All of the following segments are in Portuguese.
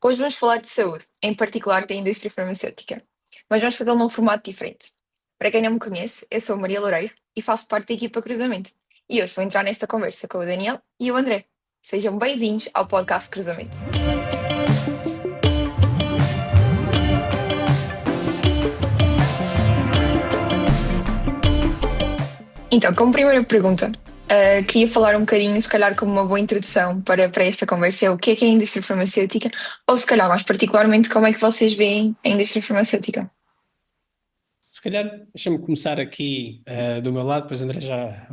Hoje vamos falar de saúde, em particular da indústria farmacêutica, mas vamos fazê-lo num formato diferente. Para quem não me conhece, eu sou a Maria Loureiro e faço parte da equipa Cruzamento. E hoje vou entrar nesta conversa com o Daniel e o André. Sejam bem-vindos ao podcast Cruzamento. Então, como primeira pergunta, queria falar um bocadinho, se calhar como uma boa introdução para esta conversa, é o que é a indústria farmacêutica, ou se calhar mais particularmente como é que vocês veem a indústria farmacêutica. Se calhar, deixa-me começar aqui do meu lado, depois André já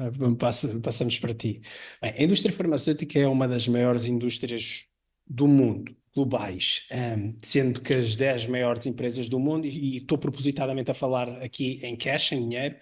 passamos para ti. Bem, a indústria farmacêutica é uma das maiores indústrias do mundo, globais, sendo que as 10 maiores empresas do mundo, e estou propositadamente a falar aqui em cash, em dinheiro,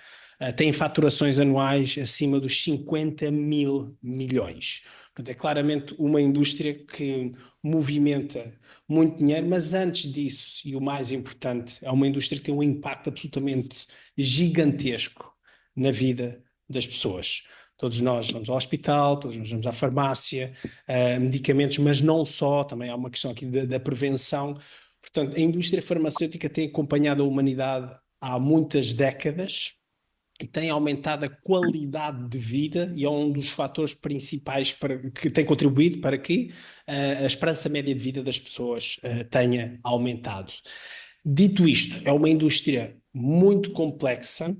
têm faturações anuais acima dos 50 mil milhões. Portanto, é claramente uma indústria que movimenta muito dinheiro, mas antes disso, e o mais importante, é uma indústria que tem um impacto absolutamente gigantesco na vida das pessoas. Todos nós vamos ao hospital, todos nós vamos à farmácia, medicamentos, mas não só, também há uma questão aqui da prevenção. Portanto, a indústria farmacêutica tem acompanhado a humanidade há muitas décadas e tem aumentado a qualidade de vida e é um dos fatores principais que tem contribuído para que a esperança média de vida das pessoas tenha aumentado. Dito isto, é uma indústria muito complexa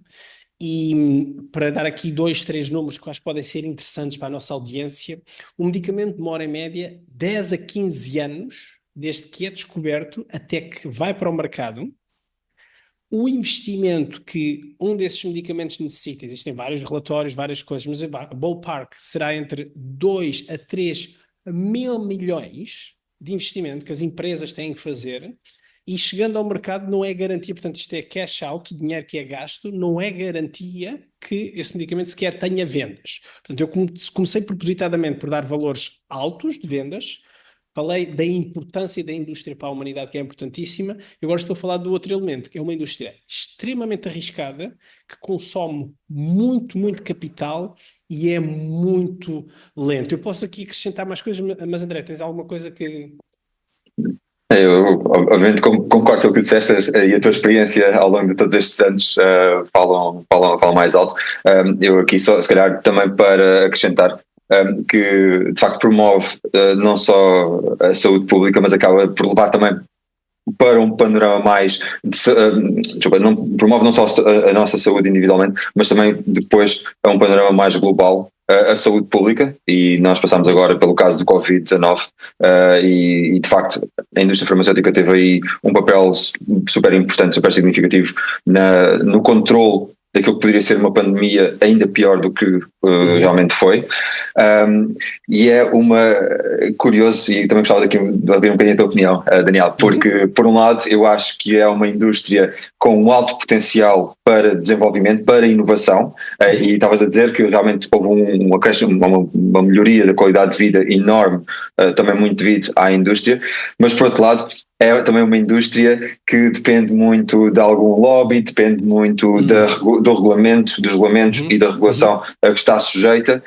e para dar aqui dois, três números que eu acho que podem ser interessantes para a nossa audiência, o medicamento demora em média 10 a 15 anos desde que é descoberto até que vai para o mercado. O investimento que um desses medicamentos necessita, existem vários relatórios, várias coisas, mas o ballpark será entre 2 a 3 mil milhões de investimento que as empresas têm que fazer e chegando ao mercado não é garantia, portanto isto é cash out, dinheiro que é gasto, não é garantia que esse medicamento sequer tenha vendas. Portanto, eu comecei propositadamente por dar valores altos de vendas. Falei da importância da indústria para a humanidade, que é importantíssima. Eu agora estou a falar do outro elemento, que é uma indústria extremamente arriscada, que consome muito, muito capital e é muito lento. Eu posso aqui acrescentar mais coisas, mas André, tens alguma coisa que... Eu, obviamente, concordo com o que disseste e a tua experiência ao longo de todos estes anos falam mais alto. Eu aqui só, se calhar, também para acrescentar que, de facto, promove não só a saúde pública, mas acaba por levar também para um panorama mais não, promove não só a nossa saúde individualmente, mas também depois a um panorama mais global a saúde pública, e nós passamos agora pelo caso do Covid-19 e de facto a indústria farmacêutica teve aí um papel super importante, super significativo no controle daquilo que poderia ser uma pandemia ainda pior do que realmente foi. E é curioso, e também gostava de ouvir um bocadinho a tua opinião, Daniel, porque por um lado eu acho que é uma indústria com um alto potencial para desenvolvimento, para inovação, e estavas a dizer que realmente houve um acréscimo, uma melhoria da qualidade de vida enorme, também muito devido à indústria, mas por outro lado é também uma indústria que depende muito de algum lobby, depende muito dos regulamentos e da regulação a que está sujeita,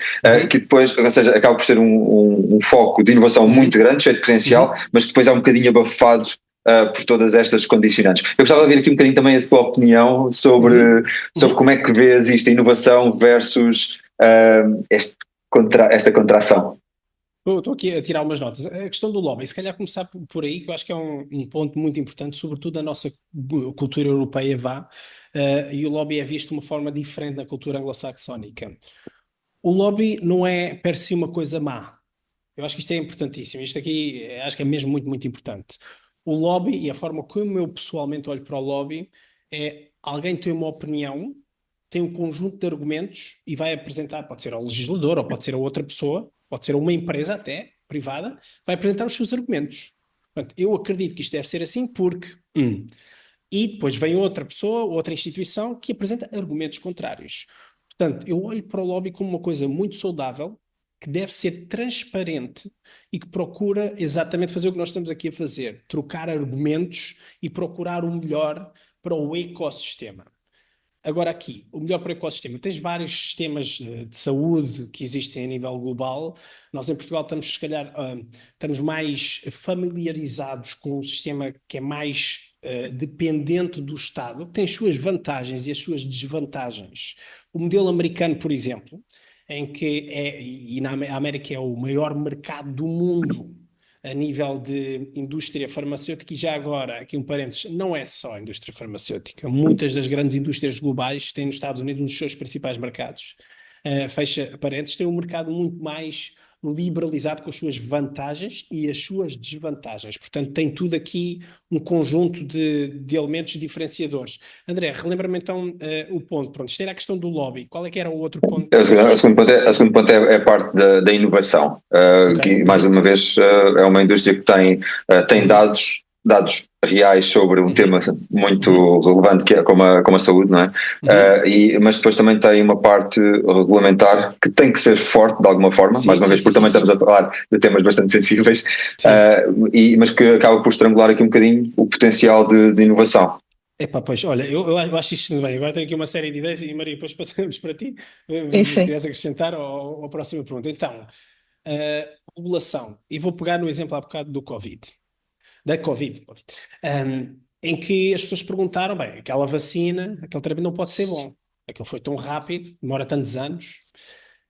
que depois, ou seja, acaba por ser um foco de inovação muito grande, cheio de potencial, mas que depois é um bocadinho abafado por todas estas condicionantes. Eu gostava de ouvir aqui um bocadinho também a tua opinião sobre como é que vês isto, a inovação versus esta contração. Estou aqui a tirar umas notas. A questão do lobby, se calhar começar por aí, que eu acho que é um ponto muito importante, sobretudo a nossa cultura europeia e o lobby é visto de uma forma diferente na cultura anglo-saxónica. O lobby não é per si uma coisa má. Eu acho que isto é importantíssimo. Isto aqui acho que é mesmo muito, muito importante. O lobby e a forma como eu pessoalmente olho para o lobby é alguém tem uma opinião, tem um conjunto de argumentos e vai apresentar, pode ser ao legislador ou pode ser a outra pessoa, pode ser uma empresa até, privada, vai apresentar os seus argumentos. Portanto, eu acredito que isto deve ser assim porque... E depois vem outra pessoa, outra instituição que apresenta argumentos contrários. Portanto, eu olho para o lobby como uma coisa muito saudável, que deve ser transparente e que procura exatamente fazer o que nós estamos aqui a fazer, trocar argumentos e procurar o melhor para o ecossistema. Agora aqui, o melhor para o ecossistema. Tens vários sistemas de saúde que existem a nível global. Nós em Portugal estamos, se calhar, estamos mais familiarizados com um sistema que é mais dependente do Estado, que tem as suas vantagens e as suas desvantagens. O modelo americano, por exemplo, em que e na América é o maior mercado do mundo a nível de indústria farmacêutica, e já agora, aqui um parênteses, não é só a indústria farmacêutica. Muitas das grandes indústrias globais têm nos Estados Unidos um dos seus principais mercados. Fecha parênteses, tem um mercado muito mais liberalizado com as suas vantagens e as suas desvantagens. Portanto, tem tudo aqui um conjunto de elementos diferenciadores. André, relembra-me então o ponto. Pronto, isto era a questão do lobby. Qual é que era o outro ponto? O segundo ponto é a parte da inovação, que mais uma vez é uma indústria que tem dados reais sobre um tema muito relevante que é como a saúde, não é? Mas depois também tem uma parte regulamentar que tem que ser forte de alguma forma, mais uma vez, porque também estamos a falar de temas bastante sensíveis, mas que acaba por estrangular aqui um bocadinho o potencial de inovação. Epá, pois, olha, eu acho isto bem. Agora tenho aqui uma série de ideias e, Maria, depois passamos para ti, se quiseres acrescentar ou a próxima pergunta. Então, regulação. E vou pegar no exemplo há bocado do Covid. Da Covid. Em que as pessoas perguntaram, bem, aquela vacina, aquele tratamento não pode ser bom. Aquilo foi tão rápido, demora tantos anos,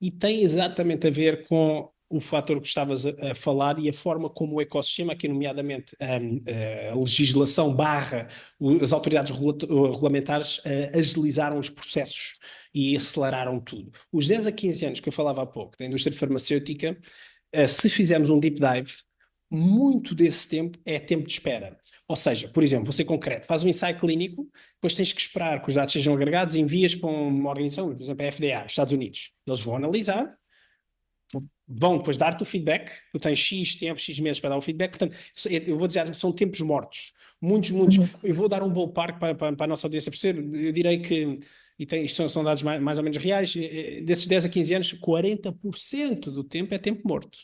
e tem exatamente a ver com o fator que estavas a falar e a forma como o ecossistema, aqui nomeadamente a legislação as autoridades regulamentares agilizaram os processos e aceleraram tudo. Os 10 a 15 anos que eu falava há pouco da indústria farmacêutica, se fizermos um deep dive, muito desse tempo é tempo de espera. Ou seja, por exemplo, vou ser concreto, faz um ensaio clínico, depois tens que esperar que os dados sejam agregados e envias para uma organização, por exemplo, a FDA, Estados Unidos. Eles vão analisar, vão depois dar-te o feedback, tu tens X tempo, X meses para dar o feedback, portanto, eu vou dizer, são tempos mortos. Muitos. Eu vou dar um ballpark para a nossa audiência perceber, eu direi que, isto são dados mais ou menos reais, desses 10 a 15 anos, 40% do tempo é tempo morto.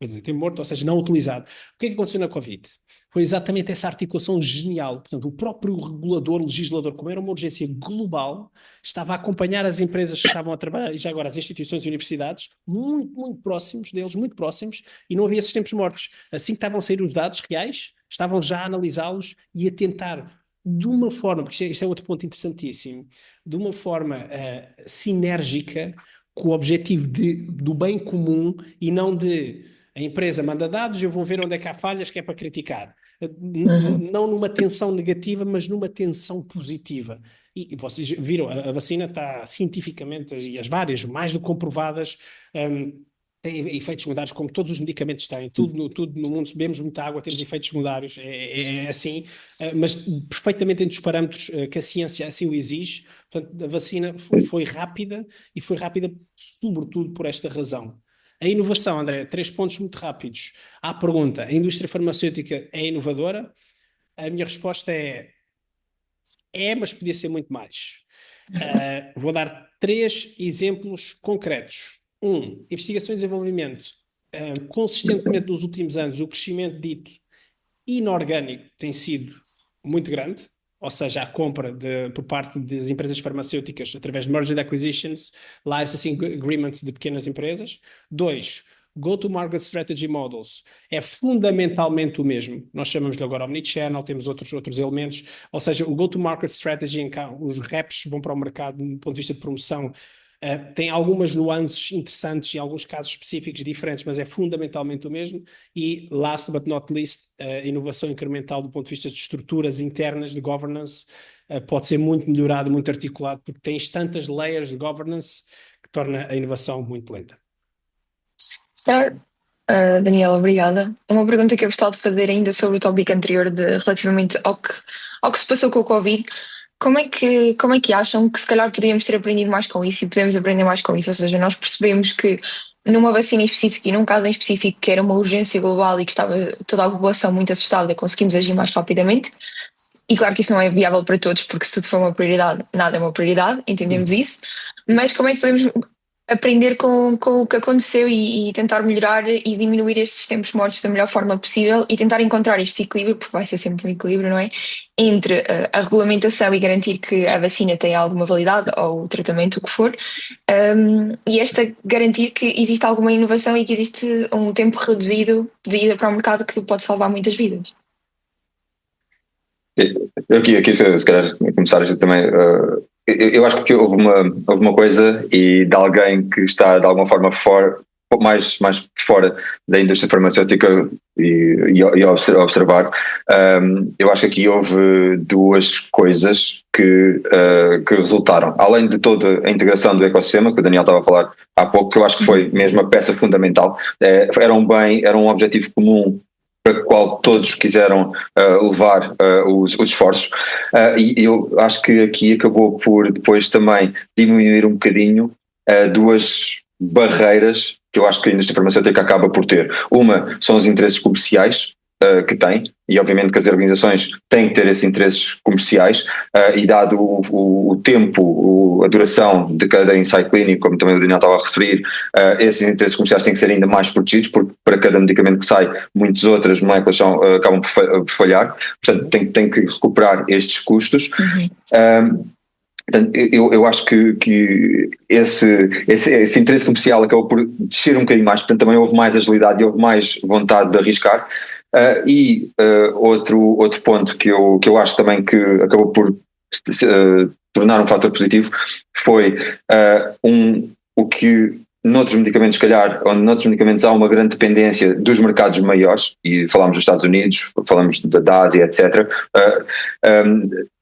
Quer dizer, tempo morto, ou seja, não utilizado. O que é que aconteceu na Covid? Foi exatamente essa articulação genial. Portanto, o próprio regulador, legislador, como era uma urgência global, estava a acompanhar as empresas que estavam a trabalhar, e já agora as instituições e universidades, muito próximos deles, muito próximos, e não havia esses tempos mortos. Assim que estavam a sair os dados reais, estavam já a analisá-los e a tentar, de uma forma, porque isto é outro ponto interessantíssimo, de uma forma sinérgica, com o objetivo do bem comum e não de a empresa manda dados, eu vou ver onde é que há falhas que é para criticar. Não numa tensão negativa, mas numa tensão positiva. E vocês viram, a vacina está cientificamente, e as várias, mais do que comprovadas, tem efeitos secundários, como todos os medicamentos têm. Tudo no mundo, bebemos muita água, temos efeitos secundários, é assim, mas perfeitamente dentro dos parâmetros que a ciência assim o exige. Portanto, a vacina foi rápida, e foi rápida sobretudo por esta razão. A inovação, André, 3 pontos muito rápidos. À pergunta, a indústria farmacêutica é inovadora? A minha resposta é, mas podia ser muito mais. Vou dar 3 exemplos concretos. Investigação e desenvolvimento. Consistentemente nos últimos anos, o crescimento dito inorgânico tem sido muito grande, ou seja, a compra por parte das empresas farmacêuticas através de merger and acquisitions, licensing agreements de pequenas empresas. 2, go-to-market strategy models. É fundamentalmente o mesmo. Nós chamamos-lhe agora omnichannel, temos outros elementos, ou seja, o go-to-market strategy em que os reps vão para o mercado do ponto de vista de promoção, tem algumas nuances interessantes e alguns casos específicos diferentes, mas é fundamentalmente o mesmo. E, last but not least, a inovação incremental do ponto de vista de estruturas internas de governance pode ser muito melhorado, muito articulado, porque tens tantas layers de governance que torna a inovação muito lenta. Daniela, obrigada. Uma pergunta que eu gostava de fazer ainda sobre o tópico anterior relativamente ao que se passou com o Covid. Como é que acham que se calhar podíamos ter aprendido mais com isso e podemos aprender mais com isso? Ou seja, nós percebemos que numa vacina em específico e num caso em específico que era uma urgência global e que estava toda a população muito assustada, conseguimos agir mais rapidamente. E claro que isso não é viável para todos, porque se tudo for uma prioridade, nada é uma prioridade, entendemos isso. Mas como é que podemos aprender com o que aconteceu e tentar melhorar e diminuir estes tempos mortos da melhor forma possível e tentar encontrar este equilíbrio, porque vai ser sempre um equilíbrio, não é? Entre a regulamentação e garantir que a vacina tem alguma validade ou o tratamento, o que for, e esta garantir que existe alguma inovação e que existe um tempo reduzido de ida para o mercado que pode salvar muitas vidas. Eu aqui se calhar começar também. Eu acho que houve uma coisa e de alguém que está de alguma forma mais fora da indústria farmacêutica e a observar. Eu acho que aqui houve duas coisas que resultaram. Além de toda a integração do ecossistema, que o Daniel estava a falar há pouco, que eu acho que foi mesmo a peça fundamental. Era um objetivo comum para o qual todos quiseram levar os esforços, e eu acho que aqui acabou por depois também diminuir um bocadinho duas barreiras que eu acho que a indústria farmacêutica acaba por ter. Uma são os interesses comerciais que tem, e obviamente que as organizações têm que ter esses interesses comerciais, e dado o tempo, a duração de cada ensaio clínico, como também o Daniel estava a referir, esses interesses comerciais têm que ser ainda mais protegidos, porque para cada medicamento que sai, muitas outras moléculas acabam por falhar, portanto tem que recuperar estes custos. Portanto, eu acho que esse interesse comercial acabou por descer um bocadinho mais, portanto também houve mais agilidade e houve mais vontade de arriscar. Outro ponto que eu acho também que acabou por tornar um fator positivo foi o que noutros medicamentos, se calhar, onde noutros medicamentos há uma grande dependência dos mercados maiores, e falamos dos Estados Unidos, falamos da Ásia, etc.,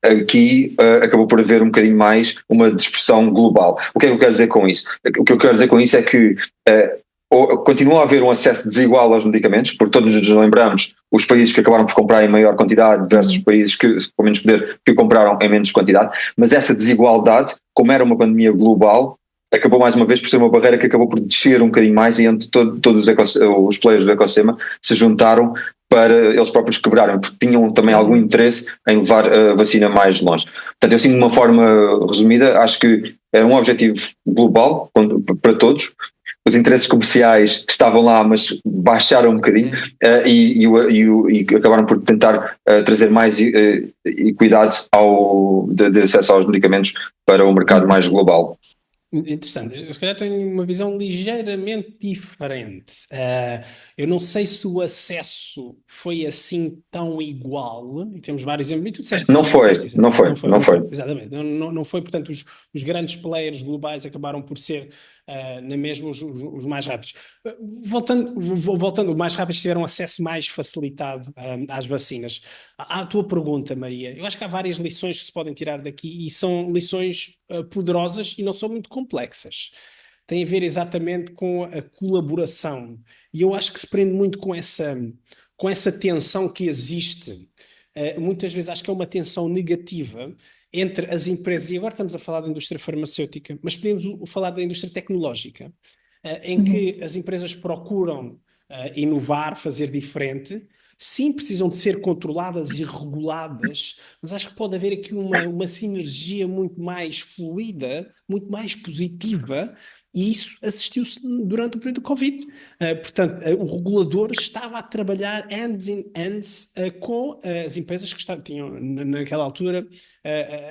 aqui acabou por haver um bocadinho mais uma dispersão global. O que é que eu quero dizer com isso? O que eu quero dizer com isso é que continua a haver um acesso desigual aos medicamentos, porque todos nos lembramos os países que acabaram por comprar em maior quantidade versus países que, com menos poder, que compraram em menos quantidade, mas essa desigualdade, como era uma pandemia global, acabou mais uma vez por ser uma barreira que acabou por descer um bocadinho mais, e onde todos os players do ecossistema se juntaram para eles próprios quebrarem, porque tinham também algum interesse em levar a vacina mais longe. Portanto, eu, assim, de uma forma resumida, acho que é um objetivo global para todos. Os interesses comerciais estavam lá, mas baixaram um bocadinho, e acabaram por tentar trazer mais equidade de acesso aos medicamentos para o mercado mais global. Interessante. Eu se calhar tenho uma visão ligeiramente diferente. Eu não sei se o acesso foi assim tão igual, e temos vários exemplos, e tu disseste Não isso, foi. exatamente. Não foi, portanto, os grandes players globais acabaram por ser na mesma os mais rápidos. Voltando, os mais rápidos tiveram acesso mais facilitado às vacinas. À tua pergunta, Maria, eu acho que há várias lições que se podem tirar daqui, e são lições poderosas e não são muito complexas. Tem a ver exatamente com a colaboração, e eu acho que se prende muito com essa tensão que existe. Muitas vezes acho que é uma tensão negativa entre as empresas, e agora estamos a falar da indústria farmacêutica, mas podemos falar da indústria tecnológica, em que as empresas procuram inovar, fazer diferente. Sim, precisam de ser controladas e reguladas, mas acho que pode haver aqui uma sinergia muito mais fluida, muito mais positiva, e isso assistiu-se durante o período do Covid. Portanto, o regulador estava a trabalhar hands in hands com as empresas que tinham, naquela altura,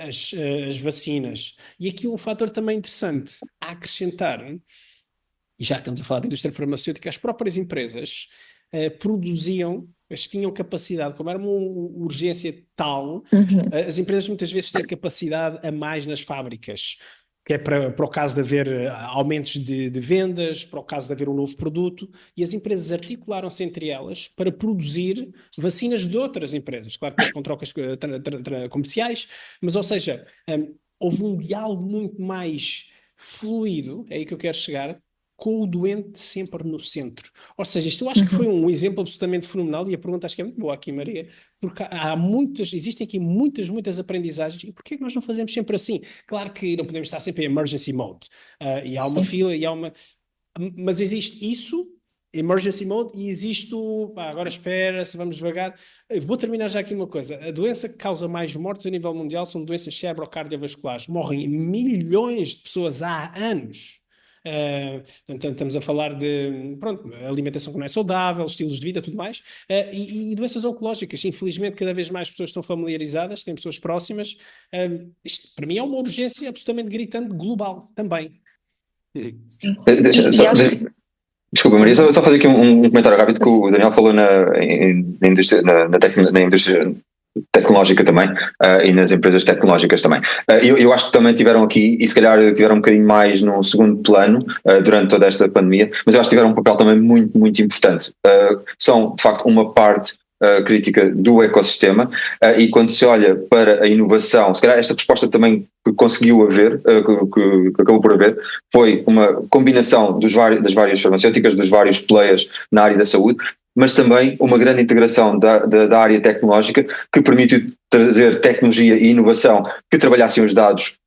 as vacinas. E aqui um fator também interessante a acrescentar, e já que estamos a falar da indústria farmacêutica, as próprias empresas produziam, mas tinham capacidade, como era uma urgência tal, as empresas muitas vezes têm capacidade a mais nas fábricas, que é para o caso de haver aumentos de vendas, para o caso de haver um novo produto, e as empresas articularam-se entre elas para produzir vacinas de outras empresas, claro que depois com trocas comerciais, mas ou seja, houve um diálogo muito mais fluido, é aí que eu quero chegar, com o doente sempre no centro. Ou seja, isto eu acho que foi um exemplo absolutamente fenomenal, e a pergunta acho que é muito boa aqui, Maria, porque existem aqui muitas aprendizagens, e porquê é que nós não fazemos sempre assim? Claro que não podemos estar sempre em emergency mode, e há uma fila, mas existe isso, emergency mode, e existe agora espera-se, vamos devagar. Vou terminar já aqui uma coisa. A doença que causa mais mortes a nível mundial são doenças cerebrocardiovasculares. Morrem milhões de pessoas há anos Portanto, estamos a falar de, pronto, alimentação que não é saudável, estilos de vida, tudo mais, e doenças oncológicas. Infelizmente, cada vez mais pessoas estão familiarizadas, têm pessoas próximas. Isto, para mim, é uma urgência absolutamente gritante global também. Sim. Deixa, E acho que. desculpa, Maria, só fazer aqui um comentário rápido que o Daniel falou na indústria, na indústria tecnológica também, e nas empresas tecnológicas também. Eu acho que também tiveram aqui, e se calhar tiveram um bocadinho mais no segundo plano durante toda esta pandemia, mas eu acho que tiveram um papel também muito, muito importante. São, de facto, uma parte crítica do ecossistema, e quando se olha para a inovação, se calhar esta resposta também que conseguiu haver, que acabou por haver, foi uma combinação das várias farmacêuticas, dos vários players na área da saúde, mas também uma grande integração da área tecnológica que permitiu trazer tecnologia e inovação que trabalhassem os dados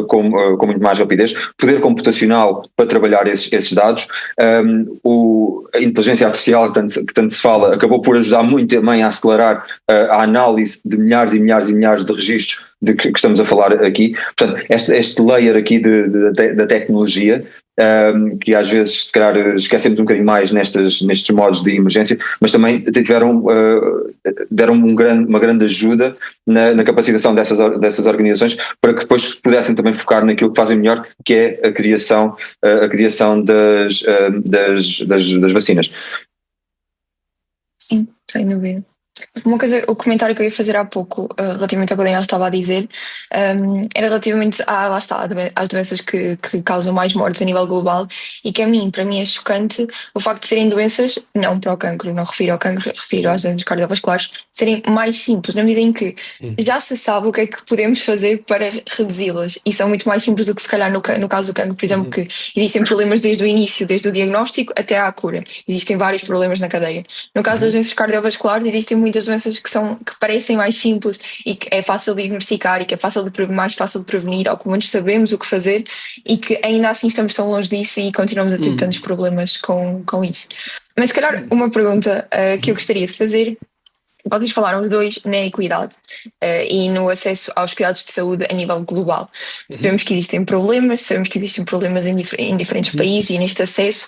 com muito mais rapidez, poder computacional para trabalhar esses dados, a inteligência artificial que tanto se fala acabou por ajudar muito também a acelerar a análise de milhares e milhares e milhares de registros de que estamos a falar aqui. Portanto, este layer aqui da tecnologia, que às vezes se calhar esquecemos um bocadinho mais nestes modos de emergência, mas também deram uma grande ajuda na capacitação dessas organizações para que depois pudessem também focar naquilo que fazem melhor, que é a criação das vacinas. Sim, sem dúvida. Uma coisa, o comentário que eu ia fazer há pouco, relativamente ao que o Daniel estava a dizer, era relativamente lá está, às doenças que causam mais mortes a nível global, e que para mim é chocante o facto de serem doenças, não para o cancro, não refiro ao cancro, refiro às doenças cardiovasculares, serem mais simples, na medida em que já se sabe o que é que podemos fazer para reduzi-las, e são muito mais simples do que se calhar no caso do cancro, por exemplo, que existem problemas desde o início, desde o diagnóstico até à cura, existem vários problemas na cadeia. No caso das doenças cardiovasculares, existem muitas doenças que parecem mais simples e que é fácil de diagnosticar e que é mais fácil de prevenir, ou pelo menos sabemos o que fazer, e que ainda assim estamos tão longe disso e continuamos a ter tantos problemas com isso. Mas se calhar uma pergunta que eu gostaria de fazer: vocês falaram os dois na equidade e no acesso aos cuidados de saúde a nível global. Sabemos que existem problemas em diferentes países e neste acesso.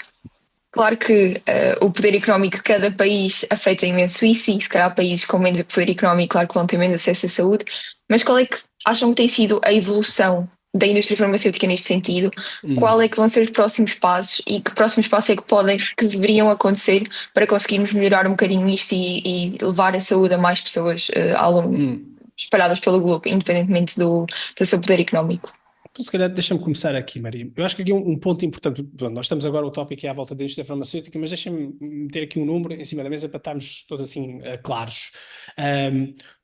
Claro que o poder económico de cada país afeta imenso isso, e se calhar países com menos poder económico, claro que vão ter menos acesso à saúde, mas qual é que acham que tem sido a evolução da indústria farmacêutica neste sentido? Qual é que vão ser os próximos passos e que próximos passos é que deveriam acontecer para conseguirmos melhorar um bocadinho isto e levar a saúde a mais pessoas espalhadas pelo globo, independentemente do seu poder económico? Então, se calhar, deixa-me começar aqui, Maria. Eu acho que aqui um ponto importante. Pronto, nós estamos agora, o tópico é à volta da indústria farmacêutica, mas deixa-me meter aqui um número em cima da mesa para estarmos todos assim claros.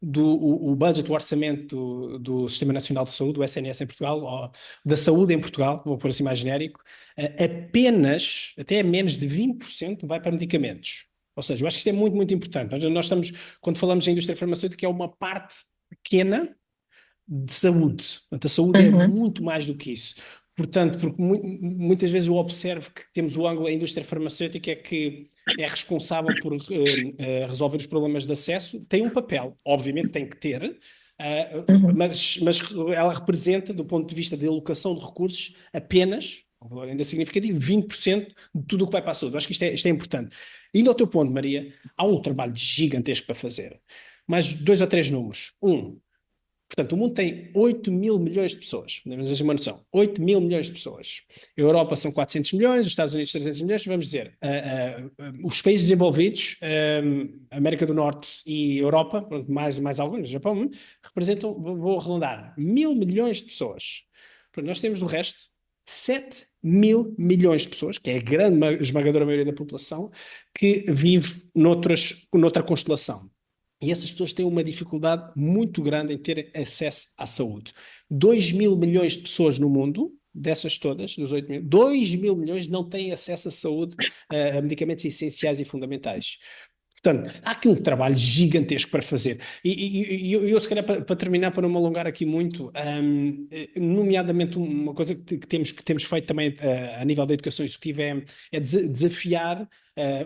O budget, o orçamento do Sistema Nacional de Saúde, o SNS em Portugal, da saúde em Portugal, vou pôr assim mais genérico, apenas, até menos de 20% vai para medicamentos. Ou seja, eu acho que isto é muito, muito importante. Nós estamos, quando falamos em indústria farmacêutica, é uma parte pequena de saúde. Portanto, a saúde é muito mais do que isso. Portanto, porque muitas vezes eu observo que temos o ângulo da indústria farmacêutica que é responsável por resolver os problemas de acesso, tem um papel, obviamente tem que ter, mas ela representa, do ponto de vista da alocação de recursos, apenas, um valor ainda significativo, 20% de tudo o que vai para a saúde. Acho que isto é importante. Indo ao teu ponto, Maria, há um trabalho gigantesco para fazer. Mais 2 ou 3 números. Portanto, o mundo tem 8 mil milhões de pessoas, podemos ter uma noção, 8 mil milhões de pessoas. A Europa são 400 milhões, os Estados Unidos 300 milhões, vamos dizer, os países desenvolvidos, América do Norte e Europa, mais alguns, Japão, representam, vou arredondar, 1.000 milhões de pessoas. Portanto, nós temos o resto, 7 mil milhões de pessoas, que é a grande esmagadora maioria da população, que vive noutra constelação. E essas pessoas têm uma dificuldade muito grande em ter acesso à saúde. 2 mil milhões de pessoas no mundo, dessas todas, dos 8 mil, 2 mil milhões não têm acesso à saúde, a medicamentos essenciais e fundamentais. Portanto, há aqui um trabalho gigantesco para fazer. E eu se calhar, para terminar, para não me alongar aqui muito, nomeadamente uma coisa que temos feito também a nível da educação executiva é desafiar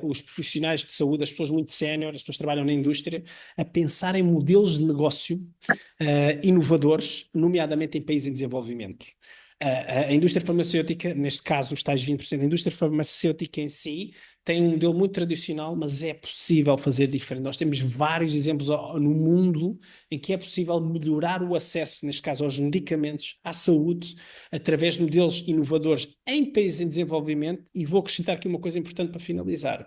os profissionais de saúde, as pessoas muito sénior, as pessoas que trabalham na indústria, a pensar em modelos de negócio inovadores, nomeadamente em países em desenvolvimento. A indústria farmacêutica, neste caso os tais 20%, a indústria farmacêutica em si tem um modelo muito tradicional, mas é possível fazer diferente. Nós temos vários exemplos no mundo em que é possível melhorar o acesso, neste caso aos medicamentos, à saúde, através de modelos inovadores em países em desenvolvimento, e vou acrescentar aqui uma coisa importante para finalizar.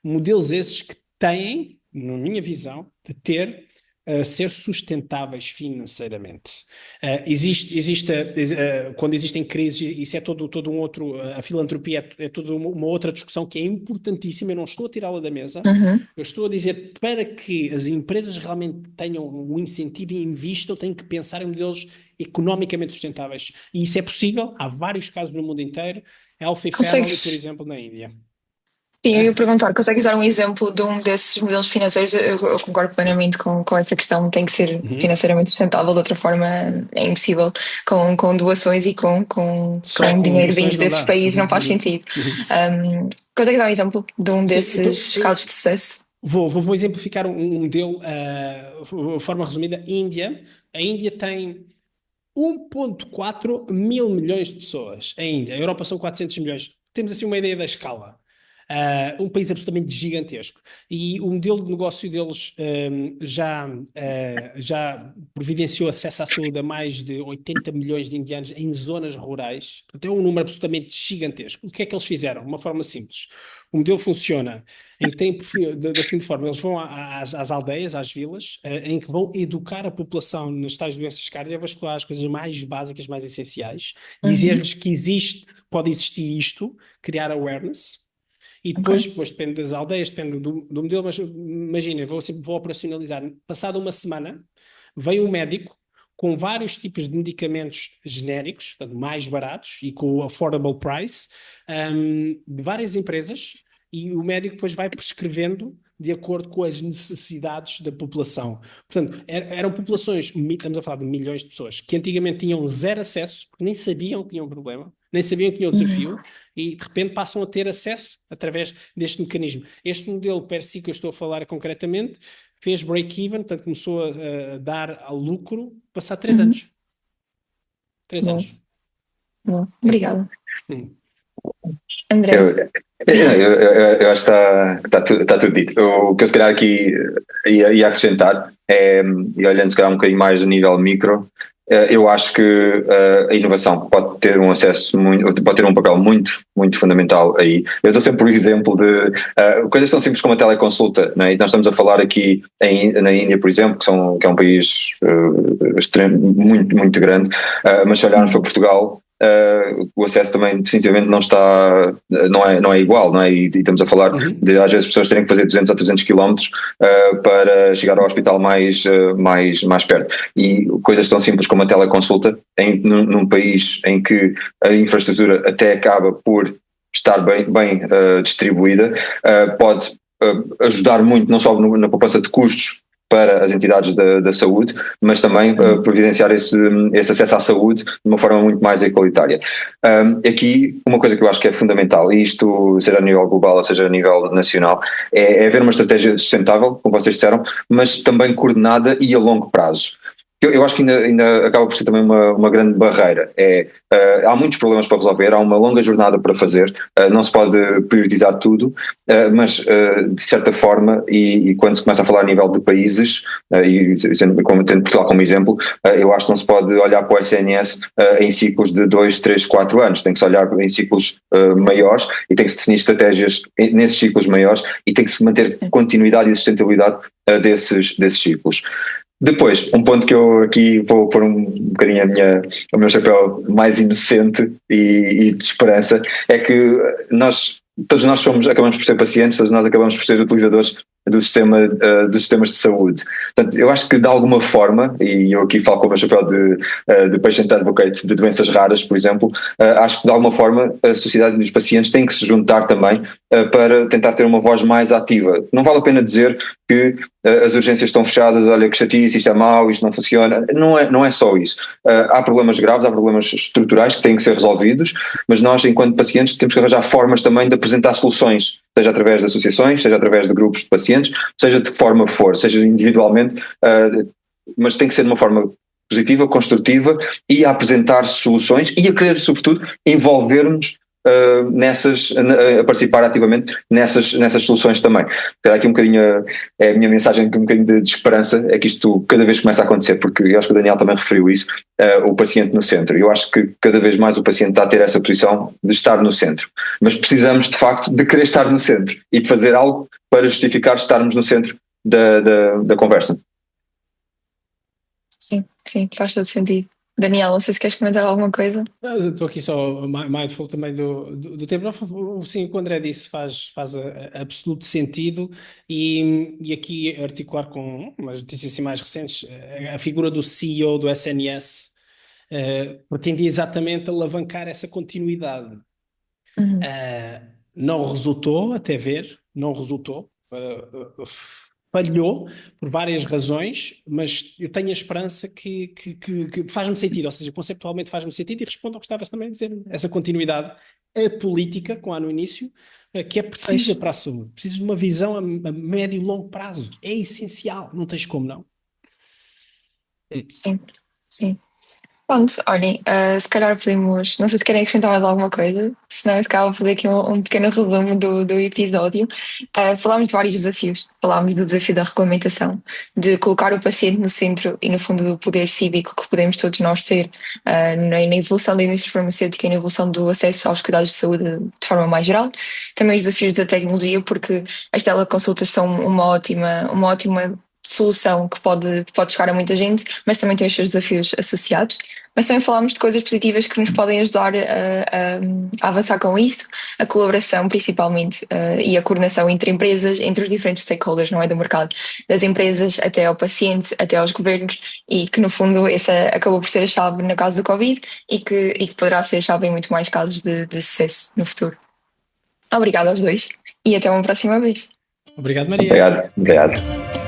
Modelos esses que têm, na minha visão, de ser sustentáveis financeiramente. Quando existem crises, isso é todo um outro, a filantropia é toda uma outra discussão que é importantíssima, eu não estou a tirá-la da mesa, eu estou a dizer, para que as empresas realmente tenham um incentivo e investam, têm que pensar em modelos economicamente sustentáveis, e isso é possível, há vários casos no mundo inteiro, Healthy Family, por exemplo, na Índia. Sim, eu ia perguntar, consegues dar um exemplo de um desses modelos financeiros? Eu concordo plenamente com essa questão, tem que ser financeiramente sustentável, de outra forma é impossível, com doações e com dinheiro vindo desses países não faz sentido. Consegues dar um exemplo de um desses casos de sucesso? Vou exemplificar um modelo, de forma resumida. A Índia tem 1,4 mil milhões de pessoas. A Europa são 400 milhões. Temos assim uma ideia da escala. Um país absolutamente gigantesco. E o modelo de negócio deles já providenciou acesso à saúde a mais de 80 milhões de indianos em zonas rurais. Portanto, é um número absolutamente gigantesco. O que é que eles fizeram? De uma forma simples. O modelo funciona em que tem, da seguinte forma, eles vão às aldeias, às vilas, em que vão educar a população nas tais doenças cardiovasculares, coisas mais básicas, mais essenciais, dizer-lhes que pode existir isto, criar awareness. E depois depende das aldeias, depende do modelo, mas imagina, vou operacionalizar. Passada uma semana, vem um médico com vários tipos de medicamentos genéricos, portanto, mais baratos e com o affordable price, de várias empresas, e o médico depois vai prescrevendo de acordo com as necessidades da população. Portanto, eram populações, estamos a falar de milhões de pessoas, que antigamente tinham zero acesso, porque nem sabiam que tinham um problema, nem sabiam que tinham um desafio, e de repente passam a ter acesso através deste mecanismo. Este modelo per si que eu estou a falar concretamente fez break-even, portanto começou a dar a lucro, passar 3 anos. 3 anos. Bom, obrigada. André. Eu acho que está tudo dito. O que eu se calhar aqui ia acrescentar é, e olhando se calhar um bocadinho mais a nível micro, eu acho que a inovação pode ter pode ter um papel muito, muito fundamental aí. Eu dou sempre o exemplo de coisas tão simples como a teleconsulta, né? E nós estamos a falar aqui na Índia, por exemplo, que é um país muito, muito grande, mas se olharmos para Portugal, o acesso também definitivamente não é igual, não é? E estamos a falar de às vezes pessoas terem que fazer 200 ou 300 quilómetros para chegar ao hospital mais perto, e coisas tão simples como a teleconsulta num país em que a infraestrutura até acaba por estar bem distribuída, pode ajudar muito, não só na poupança de custos para as entidades da saúde, mas também providenciar esse acesso à saúde de uma forma muito mais igualitária. Aqui, uma coisa que eu acho que é fundamental, e isto seja a nível global ou seja a nível nacional, é haver uma estratégia sustentável, como vocês disseram, mas também coordenada e a longo prazo. Eu acho que ainda acaba por ser também uma grande barreira. Há muitos problemas para resolver, há uma longa jornada para fazer, não se pode priorizar tudo, mas de certa forma, e quando se começa a falar a nível de países, e tendo Portugal como exemplo, eu acho que não se pode olhar para o SNS em ciclos de 2, 3, 4 anos, tem que se olhar em ciclos maiores, e tem que se definir estratégias nesses ciclos maiores, e tem que se manter continuidade e sustentabilidade desses ciclos. Depois, um ponto que eu aqui vou pôr um bocadinho o meu chapéu mais inocente e de esperança, é que todos nós acabamos por ser pacientes, todos nós acabamos por ser utilizadores dos sistemas de saúde. Portanto, eu acho que de alguma forma, e eu aqui falo com o meu chapéu de patient advocate de doenças raras, por exemplo, acho que de alguma forma a sociedade dos pacientes tem que se juntar também para tentar ter uma voz mais ativa. Não vale a pena dizer que as urgências estão fechadas, olha que chatice, isto é mau, isto não funciona. Não é só isso. Há problemas graves, há problemas estruturais que têm que ser resolvidos, mas nós, enquanto pacientes, temos que arranjar formas também de apresentar soluções, seja através de associações, seja através de grupos de pacientes, seja de que forma for, seja individualmente, mas tem que ser de uma forma positiva, construtiva e a apresentar soluções e a querer, sobretudo, envolver-nos a participar ativamente nessas soluções também. Será aqui um bocadinho a minha mensagem, um bocadinho de esperança, é que isto cada vez começa a acontecer, porque eu acho que o Daniel também referiu isso, o paciente no centro. Eu acho que cada vez mais o paciente está a ter essa posição de estar no centro, mas precisamos de facto de querer estar no centro e de fazer algo para justificar estarmos no centro da conversa. Sim, sim, faz todo sentido. Daniel, não sei se queres comentar alguma coisa. Eu estou aqui só mindful também do tempo. Sim, o que o André disse faz absoluto sentido e aqui articular com umas notícias assim mais recentes, a figura do CEO do SNS pretendia exatamente alavancar essa continuidade. Uhum. Não resultou, até ver, não resultou. Falhou por várias razões, mas eu tenho a esperança que faz-me sentido, ou seja, conceptualmente faz-me sentido, e respondo ao que estavas também a dizer, essa continuidade política, como há no início, que é precisa para a saúde, precisa de uma visão a médio e longo prazo, é essencial, não tens como não. Sim, sim. Pronto, olhem, se calhar podemos, não sei se querem acrescentar mais alguma coisa, senão eu se calhar vou fazer aqui um pequeno resumo do episódio. Falámos de vários desafios, falámos do desafio da regulamentação, de colocar o paciente no centro e no fundo do poder cívico que podemos todos nós ter na evolução da indústria farmacêutica e na evolução do acesso aos cuidados de saúde de forma mais geral. Também os desafios da tecnologia, porque as teleconsultas são uma ótima solução que pode chegar a muita gente, mas também tem os seus desafios associados. Mas também falámos de coisas positivas que nos podem ajudar a avançar com isto, a colaboração principalmente e a coordenação entre empresas, entre os diferentes stakeholders, não é, do mercado, das empresas até ao paciente, até aos governos, e que no fundo essa acabou por ser a chave no caso do Covid e que poderá ser a chave em muito mais casos de sucesso no futuro. Obrigada aos dois e até uma próxima vez. Obrigado, Maria. Obrigado.